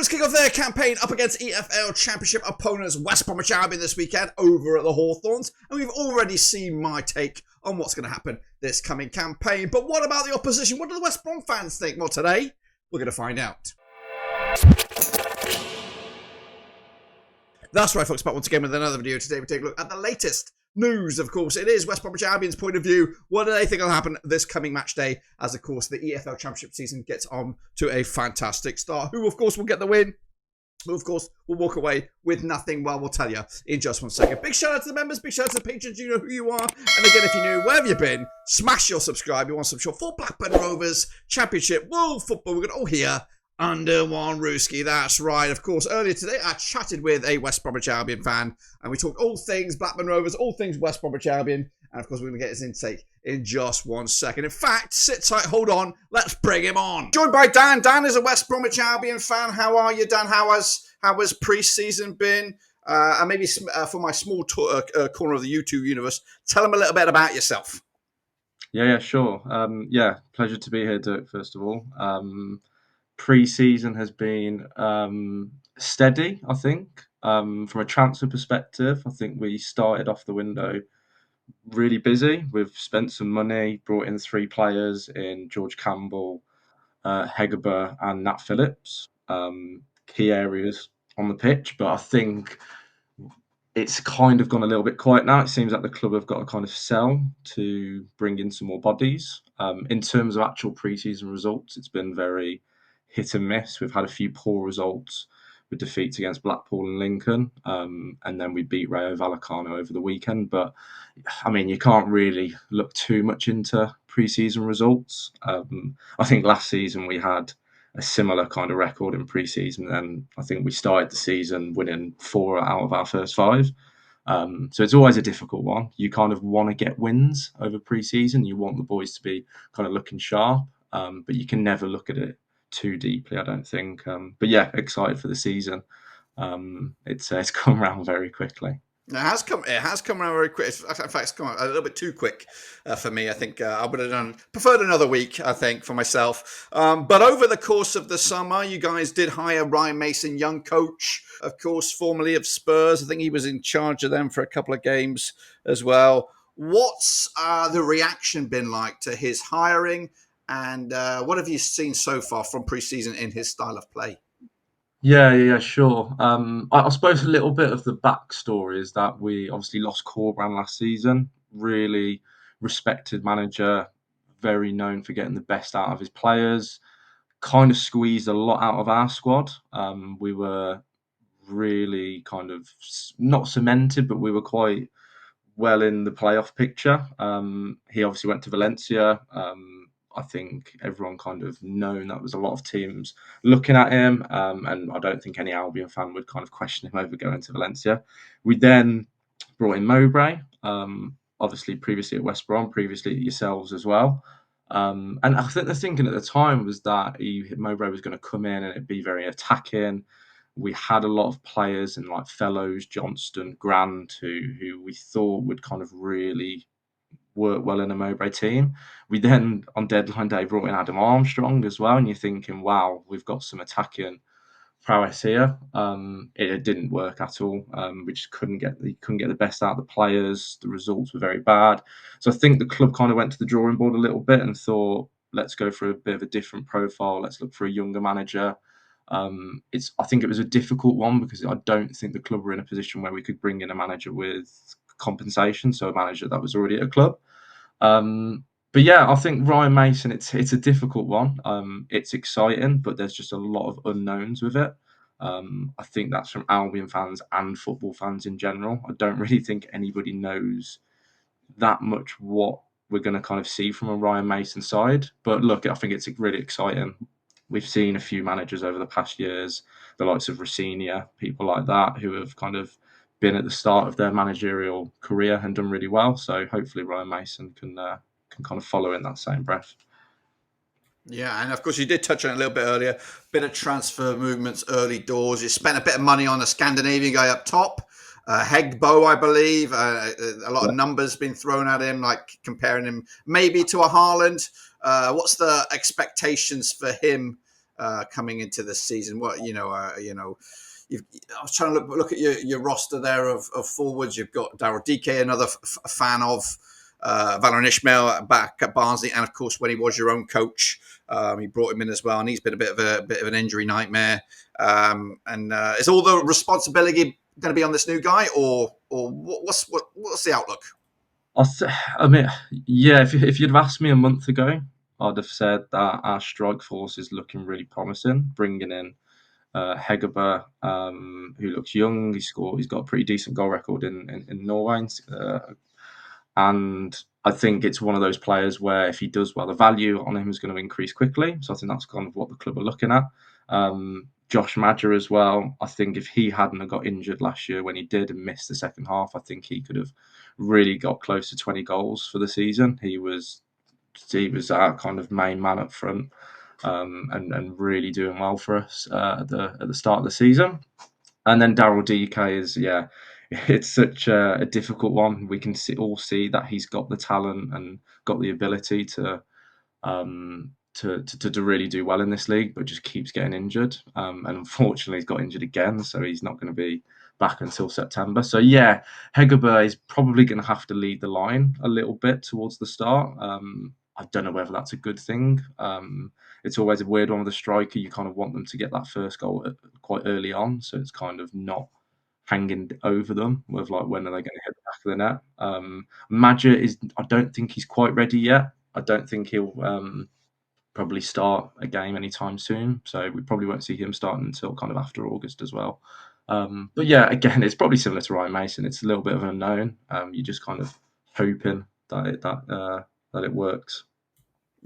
Rovers kick off their campaign up against EFL Championship opponents West Bromwich Albion this weekend over at the Hawthorns, and we've already seen my take on what's going to happen this coming campaign. But what about the opposition? What do the West Brom fans think? Well, today we're going to find out. That's right, folks, back once again with another video. Today we take a look at the latest news. Of course, it is West Bromwich Albion's point of view. What do they think will happen this coming match day as, of course, the EFL Championship season gets on to a fantastic start? Who, of course, will get the win? Who, of course, will walk away with nothing? Well, we'll tell you in just 1 second. Big shout out to the members, big shout out to the patrons. You know who you are. And again, if you're new, wherever you've been, smash your subscribe. You want some show for Blackburn Rovers Championship World Football. We're going to all hear under one Rooski. That's right. Of course, earlier today, I chatted with a West Bromwich Albion fan, and we talked all things Blackburn Rovers, all things West Bromwich Albion, and of course, we're going to get his intake in just 1 second. In fact, sit tight, hold on, let's bring him on. Joined by Dan. Dan is a West Bromwich Albion fan. How are you, Dan? How has pre-season been? And maybe for my small corner of the YouTube universe, tell them a little bit about yourself. Yeah, sure. Pleasure to be here, Dirk, first of all. Pre-season has been steady, I think. From a transfer perspective, I think we started off the window really busy. We've spent some money, brought in 3 players in George Campbell, Hegerber and Nat Phillips. Key areas on the pitch, but I think it's kind of gone a little bit quiet now. It seems like the club have got to kind of sell to bring in some more bodies. In terms of actual pre-season results, it's been very hit and miss. We've had a few poor results with defeats against Blackpool and Lincoln, and then we beat Rayo Vallecano over the weekend. But I mean, you can't really look too much into pre-season results. I think last season we had a similar kind of record in pre-season, and I think we started the season winning 4 out of our first 5. So it's always a difficult one. You kind of want to get wins over pre-season. You want the boys to be kind of looking sharp, but you can never look at it too deeply, I don't think. But yeah, excited for the season. It's come around very quickly. It has come around very quick. In fact, it's come a little bit too quick for me. I think I would have preferred another week, I think, for myself. But over the course of the summer, you guys did hire Ryan Mason, young coach, of course, formerly of Spurs. I think he was in charge of them for a couple of games as well. What's the reaction been like to his hiring? And what have you seen so far from pre-season in his style of play? Yeah, sure. I suppose a little bit of the backstory is that we obviously lost Corberan last season. Really respected manager, very known for getting the best out of his players. Kind of squeezed a lot out of our squad. We were really kind of not cemented, but we were quite well in the playoff picture. He obviously went to Valencia. I think everyone kind of known that was a lot of teams looking at him, and I don't think any Albion fan would kind of question him over going to Valencia. We then brought in Mowbray, obviously previously at West Brom, previously at yourselves as well. And I think the thinking at the time was that Mowbray was going to come in and it'd be very attacking. We had a lot of players in like Fellows, Johnston, Grand, who we thought would kind of really work well in a Mowbray team. We then, on deadline day, brought in Adam Armstrong as well, and you're thinking, wow, we've got some attacking prowess here. It didn't work at all. We just couldn't get the best out of the players. The results were very bad. So I think the club kind of went to the drawing board a little bit and thought, let's go for a bit of a different profile. Let's look for a younger manager. I think it was a difficult one because I don't think the club were in a position where we could bring in a manager with compensation, so a manager that was already at a club. But yeah, I think Ryan Mason, it's a difficult one. It's exciting, but there's just a lot of unknowns with it. I think that's from Albion fans and football fans in general. I don't really think anybody knows that much what we're going to kind of see from a Ryan Mason side. But look, I think it's really exciting. We've seen a few managers over the past years, the likes of Rossinia, people like that, who have kind of been at the start of their managerial career and done really well. So hopefully Ryan Mason can kind of follow in that same breath. Yeah, and of course you did touch on it a little bit earlier. Bit of transfer movements early doors. You spent a bit of money on a Scandinavian guy up top, Hegbo, I believe. A lot of numbers been thrown at him, like comparing him maybe to a Haaland. What's the expectations for him coming into the season? I was trying to look at your roster there of forwards. You've got Daryl DK, another fan of Valerien Ismael back at Barnsley, and of course when he was your own coach, he brought him in as well, and he's been a bit of an injury nightmare. And is all the responsibility going to be on this new guy, or what's the outlook? I mean, yeah. If you'd have asked me a month ago, I'd have said that our strike force is looking really promising. Bringing in Hegerberg, who looks young. He's got a pretty decent goal record in Norway, and I think it's one of those players where if he does well, the value on him is going to increase quickly. So I think that's kind of what the club are looking at. Josh Madger as well. I think if he hadn't have got injured last year when he did and missed the second half, I think he could have really got close to 20 goals for the season. He was our kind of main man up front, and really doing well for us at the start of the season. And then Daryl DK is, yeah, it's such a difficult one. We can all see that he's got the talent and got the ability to really do well in this league, but just keeps getting injured. And unfortunately, he's got injured again, so he's not going to be back until September. So yeah, Hegerberg is probably going to have to lead the line a little bit towards the start. I don't know whether that's a good thing. It's always a weird one with a striker. You kind of want them to get that first goal quite early on, so it's kind of not hanging over them with like when are they going to hit the back of the net. Madger is. I don't think he's quite ready yet. I don't think he'll probably start a game anytime soon. So we probably won't see him starting until kind of after August as well. But yeah, again, it's probably similar to Ryan Mason. It's a little bit of an unknown. You're just kind of hoping that it works.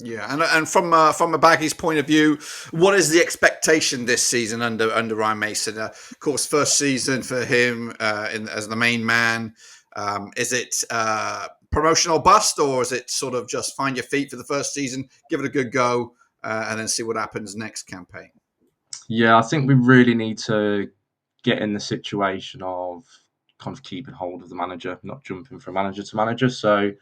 Yeah, and from a Baggies point of view, what is the expectation this season under Ryan Mason? Of course, first season for him as the main man. Is it promotional bust, or is it sort of just find your feet for the first season, give it a good go, and then see what happens next campaign? Yeah, I think we really need to get in the situation of kind of keeping hold of the manager, not jumping from manager to manager. So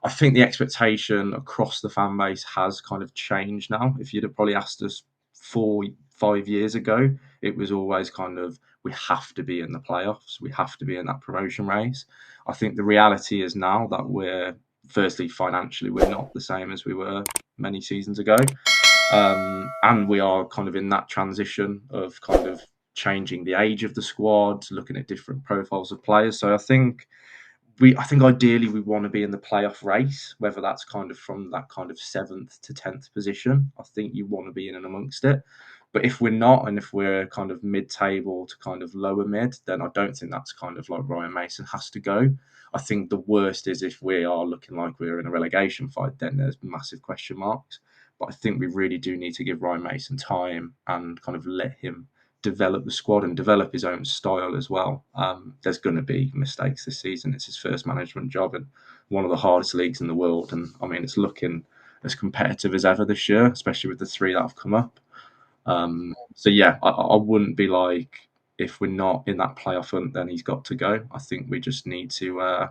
I think the expectation across the fan base has kind of changed now. If you'd have probably asked us 5 years ago, it was always kind of we have to be in the playoffs, we have to be in that promotion race. I think the reality is now that we're firstly financially we're not the same as we were many seasons ago, and we are kind of in that transition of kind of changing the age of the squad, looking at different profiles of players. So I think ideally we want to be in the playoff race, whether that's kind of from that kind of 7th to 10th position. I think you want to be in and amongst it. But if we're not, and if we're kind of mid-table to kind of lower mid, then I don't think that's kind of like Ryan Mason has to go. I think the worst is if we are looking like we're in a relegation fight, then there's massive question marks. But I think we really do need to give Ryan Mason time and kind of let him develop the squad and develop his own style as well. There's going to be mistakes this season. It's his first management job in one of the hardest leagues in the world. And I mean, it's looking as competitive as ever this year, especially with the three that have come up. So yeah, I wouldn't be like, if we're not in that playoff hunt, then he's got to go. I think we just need to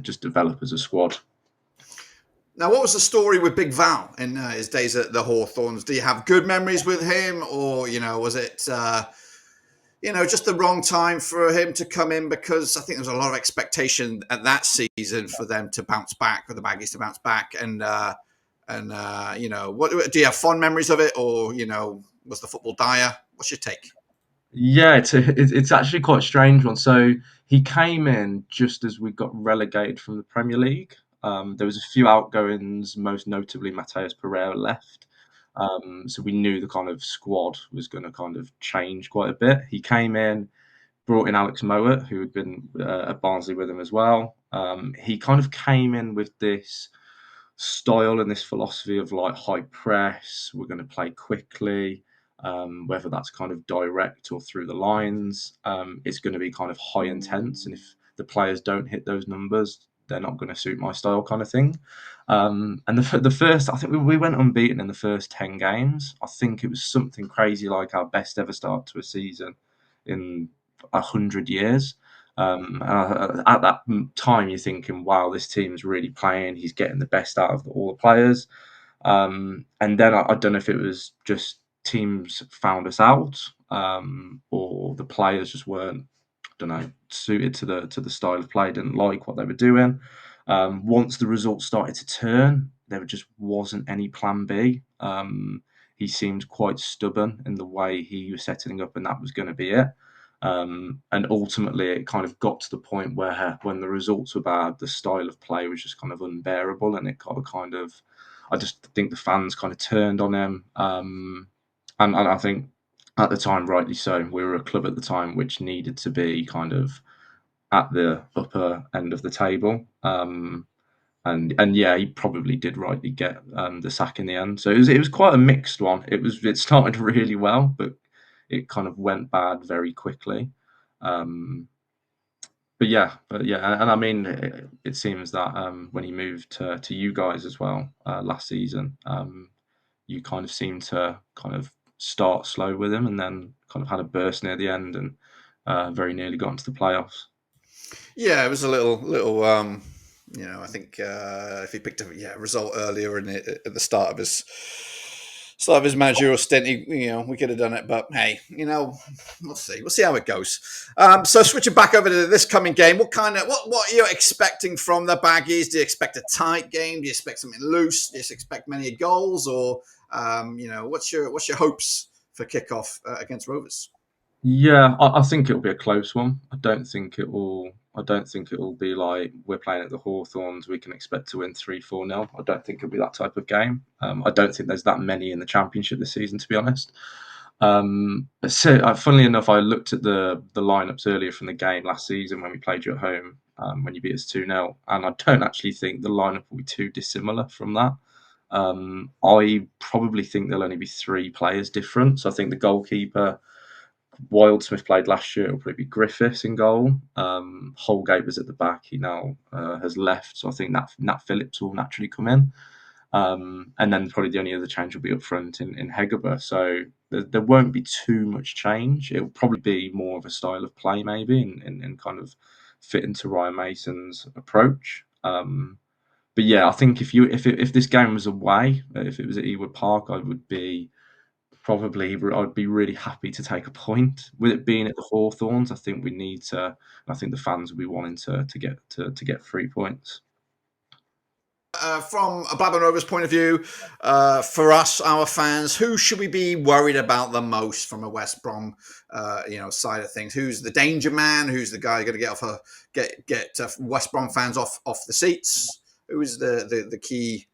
just develop as a squad. Now, what was the story with Big Val in his days at the Hawthorns? Do you have good memories with him, or was it just the wrong time for him to come in? Because I think there was a lot of expectation at that season for them to bounce back, for the Baggies to bounce back, and what do you have fond memories of it, or was the football dire? What's your take? Yeah, it's actually quite a strange one. So he came in just as we got relegated from the Premier League. There was a few outgoings, most notably Mateus Pereira left. So we knew the kind of squad was going to kind of change quite a bit. He came in, brought in Alex Mowat, who had been at Barnsley with him as well. He kind of came in with this style and this philosophy of like high press. We're going to play quickly, whether that's kind of direct or through the lines. It's going to be kind of high intense, and if the players don't hit those numbers, they're not going to suit my style, kind of thing. And the first, I think we went unbeaten in the first 10 games. I think it was something crazy like our best ever start to a season in 100 years. At that time, you're thinking, wow, this team's really playing. He's getting the best out of all the players. And then I don't know if it was just teams found us out, or the players just weren't, I don't know, suited to the style of play. Didn't like what they were doing. Once the results started to turn, there just wasn't any plan B. He seemed quite stubborn in the way he was setting up, and that was going to be it. And ultimately, it kind of got to the point where, when the results were bad, the style of play was just kind of unbearable, and it kind of, I just think the fans kind of turned on him. And I think at the time, rightly so, we were a club at the time which needed to be kind of at the upper end of the table. And yeah, he probably did rightly get the sack in the end. So it was quite a mixed one. It started really well, but it kind of went bad very quickly. Um, but yeah, and I mean, it seems that when he moved to you guys as well last season, you kind of seemed to kind of start slow with him, and then kind of had a burst near the end, and very nearly got into the playoffs. Yeah, it was a little. I think if he picked a result earlier at the start of his managerial stint, we could have done it. But hey, we'll see. We'll see how it goes. So switching back over to this coming game, what are you expecting from the Baggies? Do you expect a tight game? Do you expect something loose? Do you expect many goals? Or what's your hopes for kickoff against Rovers? Yeah, I think it'll be a close one. I don't think it will. I don't think it will be like we're playing at the Hawthorns. We can expect to win 3-4 nil. I don't think it'll be that type of game. I don't think there's that many in the Championship this season, to be honest. Funnily enough, I looked at the lineups earlier from the game last season when we played you at home, when you beat us 2-0, and I don't actually think the lineup will be too dissimilar from that. I probably think there'll only be three players different. So I think the goalkeeper, Wildsmith, played last year. It'll probably be Griffiths in goal. Holgate was at the back. He now has left, so I think that Nat Phillips will naturally come in. And then probably the only other change will be up front in Hegerber. So there won't be too much change. It'll probably be more of a style of play, maybe, and kind of fit into Ryan Mason's approach. But yeah, I think if this game was away, if it was at Ewood Park, I'd be really happy to take a point. With it being at the Hawthorns, I think we need to. I think the fans will be wanting to get 3 points. From a Blackburn Rovers point of view, for us, our fans, who should we be worried about the most from a West Brom, side of things? Who's the danger man? Who's the guy going to get West Brom fans off the seats? Who is the key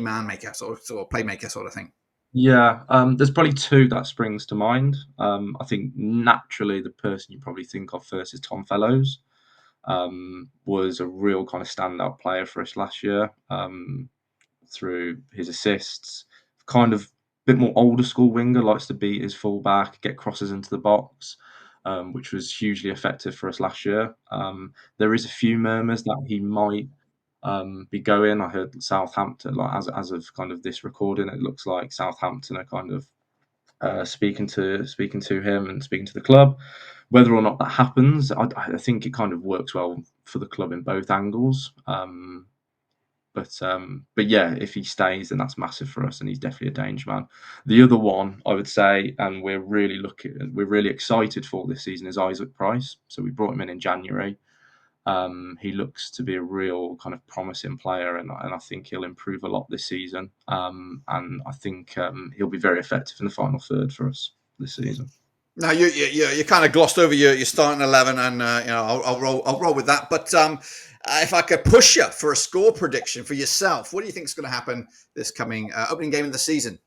man maker, sort of playmaker, sort of thing? Yeah, there's probably two that springs to mind. I think naturally the person you probably think of first is Tom Fellows. Was a real kind of standout player for us last year, through his assists. Kind of a bit more older school winger, likes to beat his full back, get crosses into the box, which was hugely effective for us last year. There is a few murmurs that he might be going. I heard Southampton, like as of kind of this recording, it looks like Southampton are kind of speaking to him and speaking to the club. Whether or not that happens, I think it kind of works well for the club in both angles. But yeah, if he stays, then that's massive for us, and he's definitely a danger man. The other one I would say, and we're really excited for this season, is Isaac Price. So we brought him in January. He looks to be a real kind of promising player, and I think he'll improve a lot this season. And I think he'll be very effective in the final third for us this season. Now you kind of glossed over your starting 11, and I'll roll with that. But if I could push you for a score prediction for yourself, what do you think is going to happen this coming opening game of the season?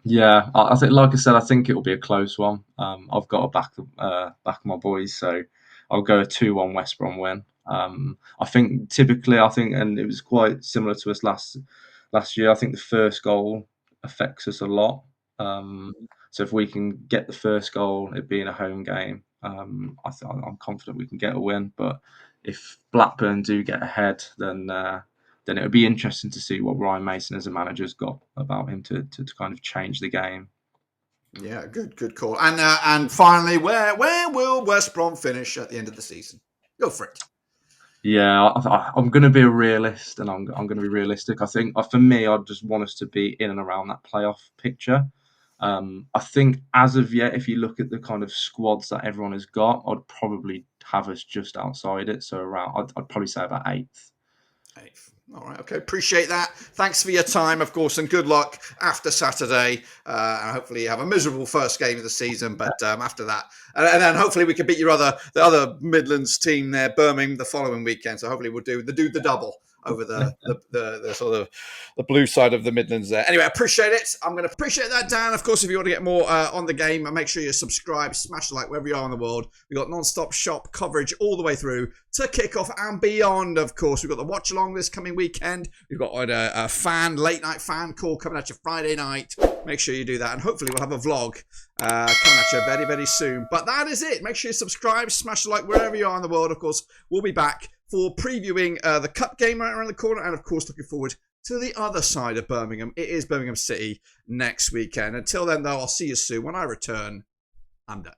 Yeah, I think, like I said, I think it will be a close one. I've got to back my boys, so I'll go a 2-1 West Brom win. I think typically, and it was quite similar to us last year. I think the first goal affects us a lot. So if we can get the first goal, it being a home game, I'm confident we can get a win. But if Blackburn do get ahead, then it would be interesting to see what Ryan Mason as a manager has got about him to kind of change the game. Yeah, good call. And finally, where will West Brom finish at the end of the season? Go for it. Yeah, I'm going to be a realist, and I'm going to be realistic. I think for me, I just want us to be in and around that playoff picture. I think as of yet, if you look at the kind of squads that everyone has got, I'd probably have us just outside it. So around, I'd probably say about eighth. Eighth. All right, okay. Appreciate that. Thanks for your time, of course, and good luck after Saturday. And hopefully you have a miserable first game of the season, but after that, and then hopefully we can beat the other Midlands team there, Birmingham, the following weekend. So hopefully we'll do the double over the sort of the blue side of the Midlands there. Anyway, I appreciate it. I'm going to appreciate that, Dan. Of course, if you want to get more on the game, make sure you subscribe, smash the like wherever you are in the world. We've got non-stop shop coverage all the way through to kickoff and beyond, of course. We've got the watch along this coming weekend. We've got a late night fan call coming at you Friday night. Make sure you do that. And hopefully we'll have a vlog coming at you very, very soon. But that is it. Make sure you subscribe, smash the like wherever you are in the world. Of course, we'll be back for previewing the Cup game right around the corner. And of course, looking forward to the other side of Birmingham. It is Birmingham City next weekend. Until then, though, I'll see you soon. When I return, I'm done.